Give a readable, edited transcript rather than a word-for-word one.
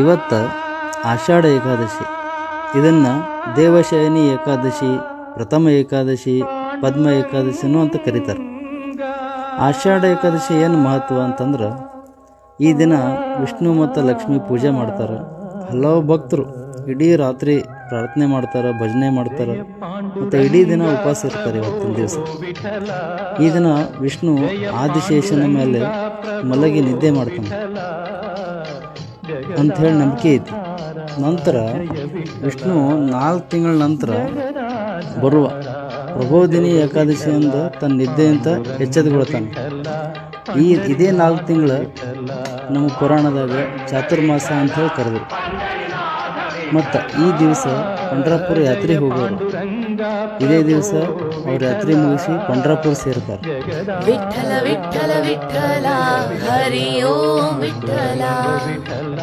ಇವತ್ತು ಆಷಾಢ ಏಕಾದಶಿ. ಇದನ್ನು ದೇವಶಯನಿ ಏಕಾದಶಿ, ಪ್ರಥಮ ಏಕಾದಶಿ, ಪದ್ಮ ಏಕಾದಶಿನೂ ಅಂತ ಕರೀತಾರೆ. ಆಷಾಢ ಏಕಾದಶಿ ಏನು ಮಹತ್ವ ಅಂತಂದ್ರೆ, ಈ ದಿನ ವಿಷ್ಣು ಮತ್ತು ಲಕ್ಷ್ಮಿ ಪೂಜೆ ಮಾಡ್ತಾರೆ. ಹಲವು ಭಕ್ತರು ಇಡೀ ರಾತ್ರಿ ಪ್ರಾರ್ಥನೆ ಮಾಡ್ತಾರೆ, ಭಜನೆ ಮಾಡ್ತಾರೆ ಮತ್ತು ಇಡೀ ದಿನ ಉಪವಾಸ ಇರ್ತಾರೆ. ಇವತ್ತಿನ ದಿವಸ ಈ ದಿನ ವಿಷ್ಣು ಆದಿಶೇಷನ ಮೇಲೆ ಮಲಗಿ ನಿದ್ದೆ ಮಾಡ್ತಾನೆ ಅಂಥೇಳಿ ನಂಬಿಕೆ ಐತಿ. ನಂತರ ವಿಷ್ಣು 4 ತಿಂಗಳ ನಂತರ ಬರುವ ಪ್ರಬೋಧಿನಿ ಏಕಾದಶಿಯಿಂದ ತನ್ನ ನಿದ್ದೆಯಿಂದ ಎಚ್ಚೆತ್ತುಕೊಳ್ತಾನೆ. ಇದೇ 4 ತಿಂಗಳು ನಮ್ಮ ಪುರಾಣದಾಗ ಚಾತುರ್ಮಾಸ ಅಂತ ಹೇಳಿ ಕರೆದರು. ಮತ್ತು ಈ ದಿವಸ ಪಂಡ್ರಾಪುರ ಯಾತ್ರೆಗೆ ಹೋಗೋರು. ಇದೇ ದಿವಸ ಅವ್ರ ಯಾತ್ರೆ ಮುಗಿಸಿ ಪಂಡ್ರಾಪುರ ಸೇರ್ತಾರೆ. ವಿಠಲ ವಿಠಲ ವಿಠಲ ಹರಿ ಓಂ ವಿಠಲ. ವಿಠಲ